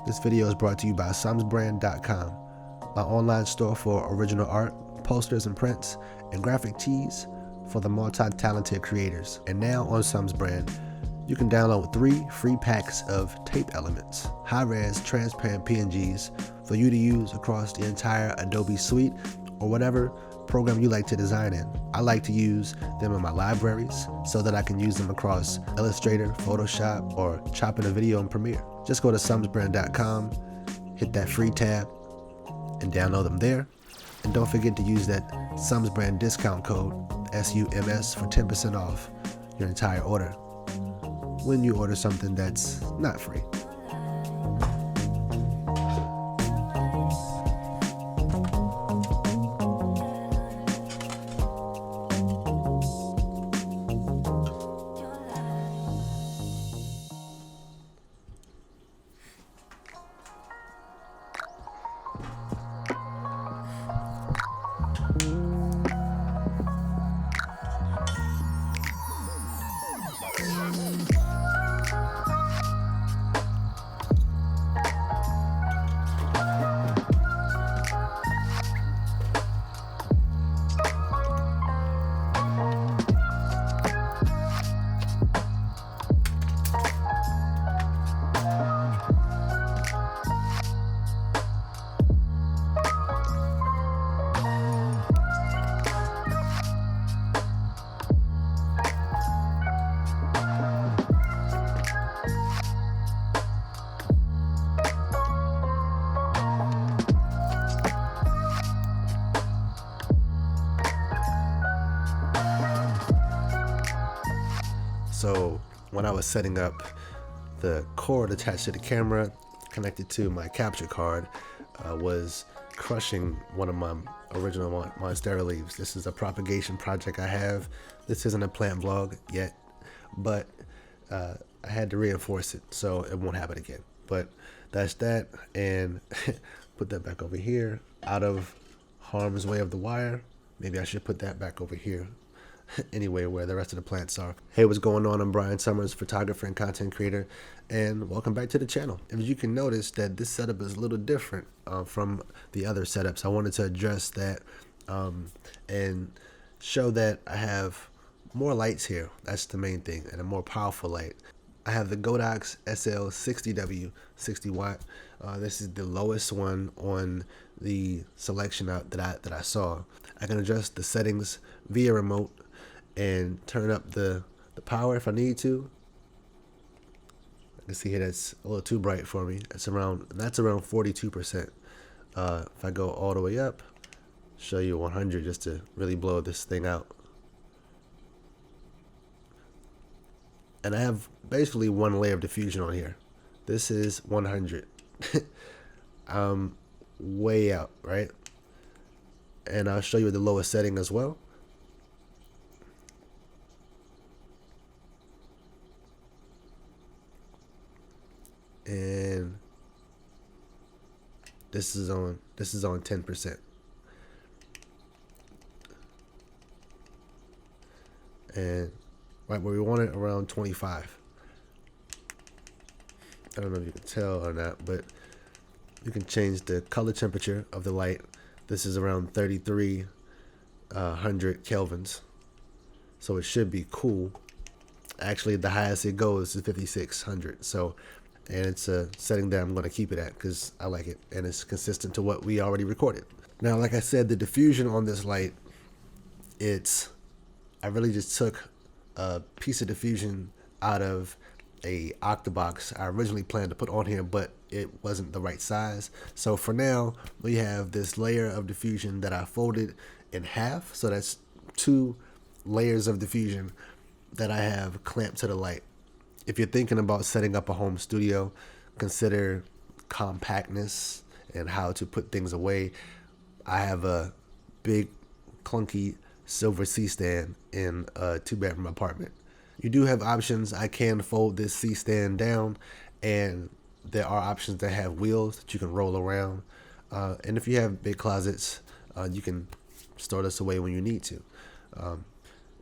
This video is brought to you by sumsbrand.com, my online store for original art, posters and prints, and graphic tees for the multi-talented creators. And now on Sumsbrand, you can download 3 free packs of tape elements, high-res transparent PNGs for you to use across the entire Adobe suite or whatever program you like to design in. I like to use them in my libraries so that I can use them across Illustrator, Photoshop, or chopping a video in Premiere. Just go to sumsbrand.com, hit that free tab, and download them there. And don't forget to use that Sumsbrand discount code, SUMS, for 10% off your entire order when you order something that's not free. So when I was setting up the cord attached to the camera connected to my capture card, was crushing one of my original Monstera leaves. This is a propagation project I have. This isn't a plant vlog yet, but I had to reinforce it so it won't happen again. But that's that, and put that back over here out of harm's way of the wire. Maybe I should put that back over here anyway, where the rest of the plants are. Hey, what's going on? I'm Bryon Summers, photographer and content creator, and welcome back to the channel. As you can notice that this setup is a little different from the other setups. I wanted to address that and show that I have more lights here. That's the main thing, and a more powerful light. I have the Godox SL60W 60 watt. This is the lowest one on the selection that I saw. I can adjust the settings via remote and turn up the power if I need to. I can see here that's a little too bright for me. That's around 42%. If I go all the way up, show you 100 just to really blow this thing out. And I have basically one layer of diffusion on here. This is 100. I'm way out, right? And I'll show you the lowest setting as well. And this is on 10%. And right where we want it, around 25. I don't know if you can tell or not, but you can change the color temperature of the light. This is around 3,300 kelvins, so it should be cool. Actually, the highest it goes is 5,600. So, and it's a setting that I'm going to keep it at because I like it and it's consistent to what we already recorded. Now, like I said, the diffusion on this light, I really just took a piece of diffusion out of a octabox I originally planned to put on here, but it wasn't the right size. So for now, we have this layer of diffusion that I folded in half. So that's 2 layers of diffusion that I have clamped to the light. If you're thinking about setting up a home studio, consider compactness and how to put things away. I have a big clunky silver C-stand in a 2-bedroom apartment. You do have options. I can fold this C-stand down, and there are options that have wheels that you can roll around. And if you have big closets, you can store this away when you need to.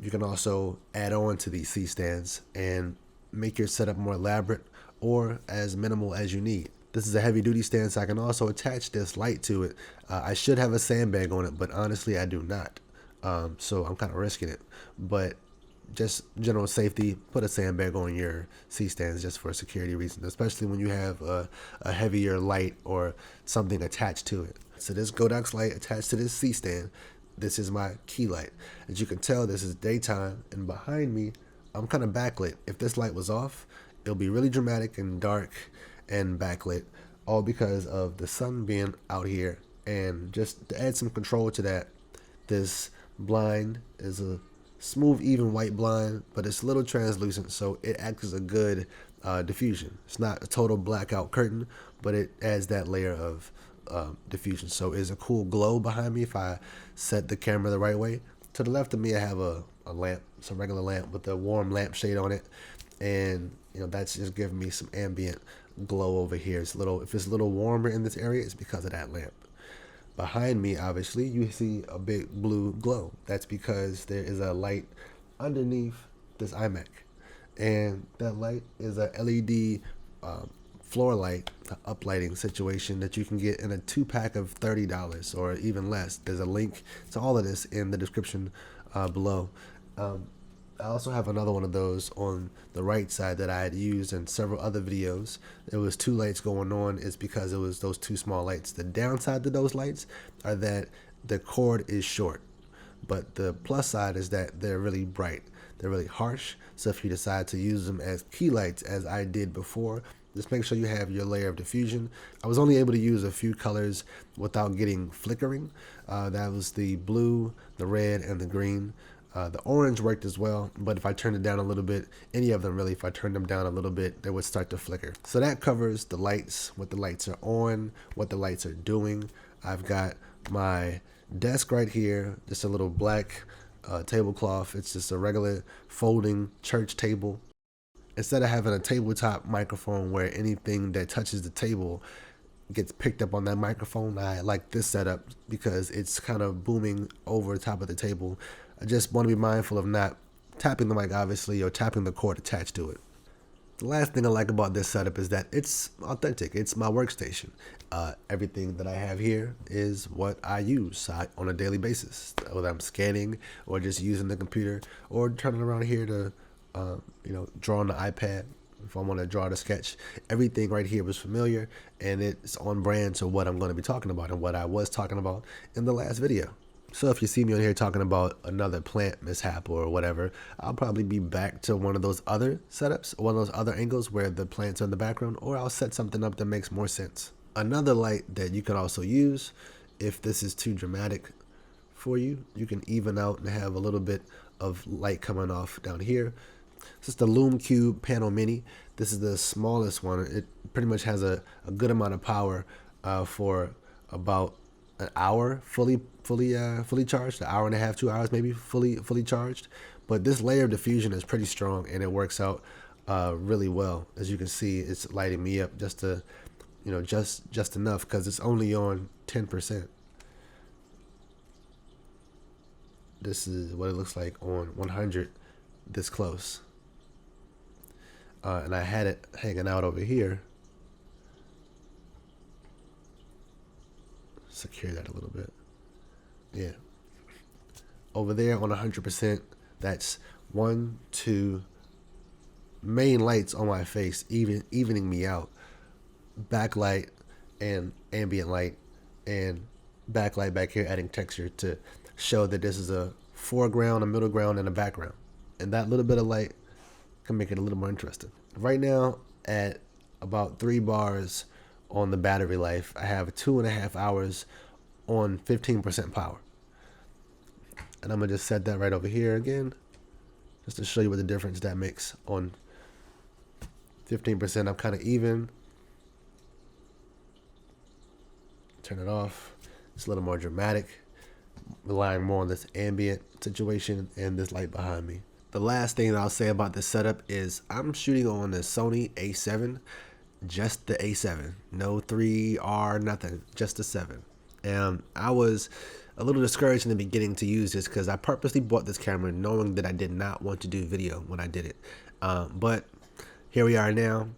You can also add on to these C-stands and make your setup more elaborate or as minimal as you need. This is a heavy duty stand, so I can also attach this light to it. I should have a sandbag on it, but honestly I do not. So I'm kind of risking it. But just general safety, put a sandbag on your C-stands just for security reasons, especially when you have a heavier light or something attached to it. So this Godox light attached to this C-stand, this is my key light. As you can tell, this is daytime, and behind me, I'm kind of backlit. If this light was off, it'll be really dramatic and dark and backlit, all because of the sun being out here. And just to add some control to that, this blind is a smooth, even white blind, but it's a little translucent, so it acts as a good diffusion. It's not a total blackout curtain, but it adds that layer of diffusion. So it's a cool glow behind me if I set the camera the right way. To the left of me, I have a lamp. It's a regular lamp with a warm lampshade on it, and that's just giving me some ambient glow over here. It's if it's a little warmer in this area, it's because of that lamp. Behind me, obviously, you see a big blue glow. That's because there is a light underneath this iMac. And that light is a LED floor light, uplighting situation that you can get in a 2-pack of $30 or even less. There's a link to all of this in the description below. I also have another one of those on the right side that I had used in several other videos. There was 2 lights going on. It's because it was those 2 small lights. The downside to those lights are that the cord is short, but the plus side is that they're really bright. They're really harsh. So if you decide to use them as key lights, as I did before, just make sure you have your layer of diffusion. I was only able to use a few colors without getting flickering. That was the blue, the red, and the green. The orange worked as well, but if I turned it down a little bit, any of them really, if I turned them down a little bit, they would start to flicker. So that covers the lights, what the lights are on, what the lights are doing. I've got my desk right here, just a little black tablecloth. It's just a regular folding church table. Instead of having a tabletop microphone where anything that touches the table gets picked up on that microphone, I like this setup because it's kind of booming over the top of the table. I just want to be mindful of not tapping the mic, obviously, or tapping the cord attached to it. The last thing I like about this setup is that it's authentic. It's my workstation. Everything that I have here is what I use on a daily basis, whether I'm scanning or just using the computer or turning around here to, draw on the iPad. If I want to draw the sketch, everything right here was familiar, and it's on brand to what I'm going to be talking about and what I was talking about in the last video. So if you see me on here talking about another plant mishap or whatever, I'll probably be back to one of those other setups, one of those other angles where the plants are in the background, or I'll set something up that makes more sense. Another light that you can also use, if this is too dramatic for you, you can even out and have a little bit of light coming off down here. This is the Lumecube Panel Mini. This is the smallest one. It pretty much has a good amount of power for about an hour fully charged, an hour and a half, 2 hours maybe fully charged. But this layer of diffusion is pretty strong, and it works out really well. As you can see, it's lighting me up just to, just enough, because it's only on 10%. This is what it looks like on 100, this close. And I had it hanging out over here. Secure that a little bit. Yeah. Over there on 100%, that's 1, 2 main lights on my face, evening me out. Backlight and ambient light, and backlight back here adding texture to show that this is a foreground, a middle ground, and a background. And that little bit of light can make it a little more interesting. Right now, at about 3 bars on the battery life, I have 2.5 hours on 15% power. And I'm gonna just set that right over here again, just to show you what the difference that makes. On 15%, I'm kind of even. Turn it off. It's a little more dramatic, relying more on this ambient situation and this light behind me. The last thing that I'll say about this setup is I'm shooting on the Sony A7, just the A7, no 3R, nothing, just the 7. And I was a little discouraged in the beginning to use this because I purposely bought this camera knowing that I did not want to do video when I did it. But here we are now.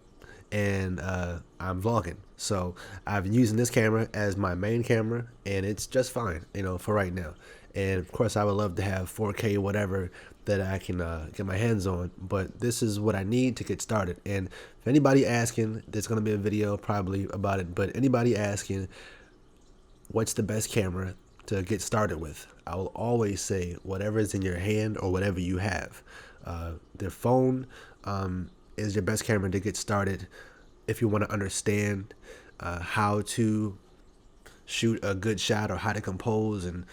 and I'm vlogging. So I've been using this camera as my main camera, and it's just fine, you know, for right now. And of course, I would love to have 4K whatever that I can get my hands on, but this is what I need to get started. And if anybody asking, there's gonna be a video probably about it, but anybody asking what's the best camera to get started with, I will always say whatever is in your hand or whatever you have. The phone is your best camera to get started if you want to understand how to shoot a good shot or how to compose and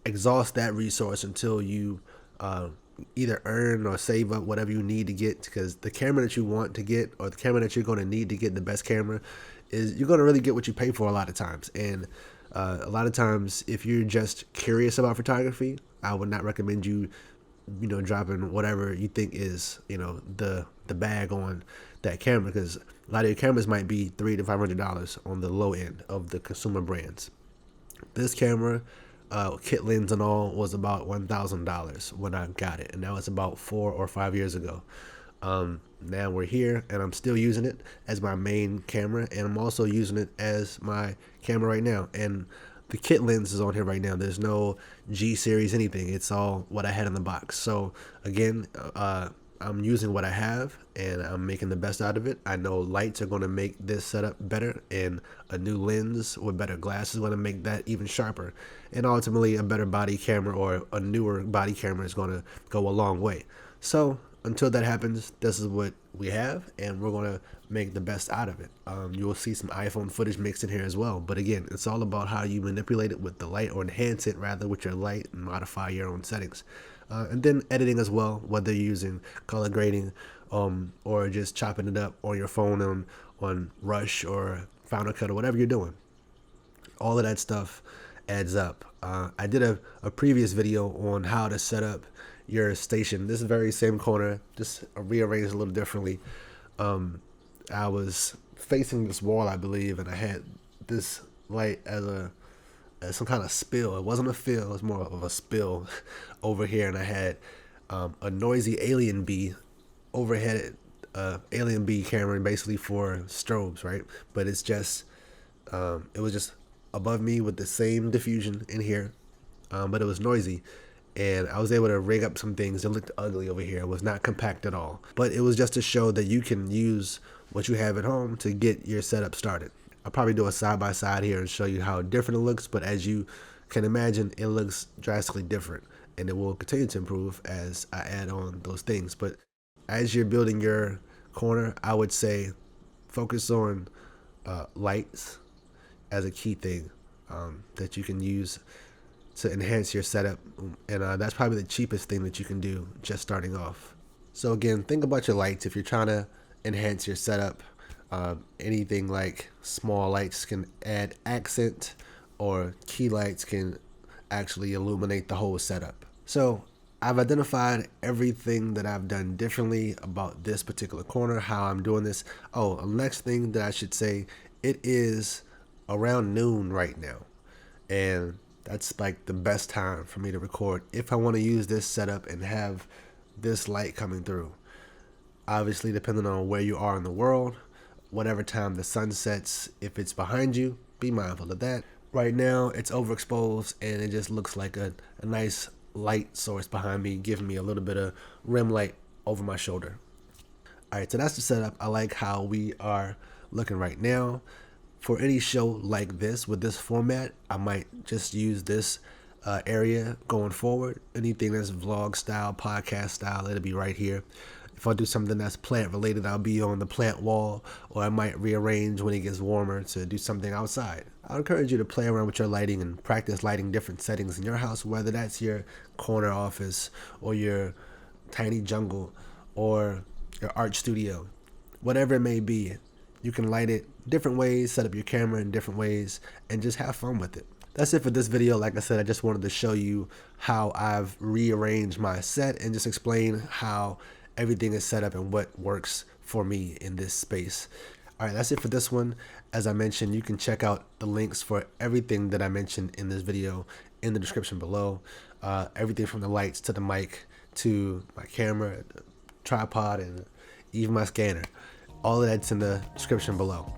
exhaust that resource until you either earn or save up whatever you need to get, because the camera that you want to get or the camera that you're going to need to get the best camera is you're going to really get what you pay for a lot of times. And a lot of times if you're just curious about photography, I would not recommend you dropping whatever you think is the bag on that camera, because a lot of your cameras might be $300 to $500 on the low end of the consumer brands. This camera, kit lens and all, was about $1,000 when I got it, and that was about 4 or 5 years ago. Now we're here, and I'm still using it as my main camera, and I'm also using it as my camera right now. And the kit lens is on here right now. There's no G series anything. It's all what I had in the box. So again, I'm using what I have, and I'm making the best out of it. I know lights are going to make this setup better, and a new lens with better glass is going to make that even sharper. And ultimately, a better body camera or a newer body camera is going to go a long way. So until that happens, this is what we have, and we're going to make the best out of it. You will see some iPhone footage mixed in here as well. But again, it's all about how you manipulate it with the light, or enhance it rather with your light, and modify your own settings. And then editing as well, whether you're using color grading or just chopping it up on your phone on Rush or Final Cut or whatever you're doing. All of that stuff adds up. I did a previous video on how to set up your station. This very same corner, just rearranged a little differently. I was facing this wall, I believe, and I had this light as some kind of spill. It wasn't a fill, it was more of a spill over here, and I had a noisy alien bee overhead, alien bee camera, basically for strobes, right? But it's just it was just above me with the same diffusion in here, but it was noisy, and I was able to rig up some things. It looked ugly over here. It was not compact at all, but it was just to show that you can use what you have at home to get your setup started. I'll probably do a side-by-side here and show you how different it looks, but as you can imagine, it looks drastically different, and it will continue to improve as I add on those things. But as you're building your corner, I would say focus on lights as a key thing that you can use to enhance your setup, and that's probably the cheapest thing that you can do just starting off. So again, think about your lights. If you're trying to enhance your setup, anything like small lights can add accent, or key lights can actually illuminate the whole setup. So I've identified everything that I've done differently about this particular corner, how I'm doing this. Oh, the next thing that I should say, it is around noon right now, and that's like the best time for me to record if I want to use this setup and have this light coming through. Obviously, depending on where you are in the world, whatever time the sun sets, if it's behind you, be mindful of that. Right now, it's overexposed, and it just looks like a nice light source behind me, giving me a little bit of rim light over my shoulder. Alright, so that's the setup. I like how we are looking right now. For any show like this, with this format, I might just use this area going forward. Anything that's vlog style, podcast style, it'll be right here. If I do something that's plant related, I'll be on the plant wall, or I might rearrange when it gets warmer to do something outside. I encourage you to play around with your lighting and practice lighting different settings in your house, whether that's your corner office or your tiny jungle or your art studio, whatever it may be. You can light it different ways, set up your camera in different ways, and just have fun with it. That's it for this video. Like I said, I just wanted to show you how I've rearranged my set and just explain how everything is set up and what works for me in this space. All right, that's it for this one. As I mentioned, you can check out the links for everything that I mentioned in this video in the description below. Everything from the lights to the mic to my camera, tripod, and even my scanner. All of that's in the description below.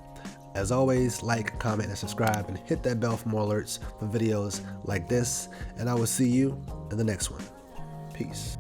As always, like, comment, and subscribe, and hit that bell for more alerts for videos like this, and I will see you in the next one. Peace.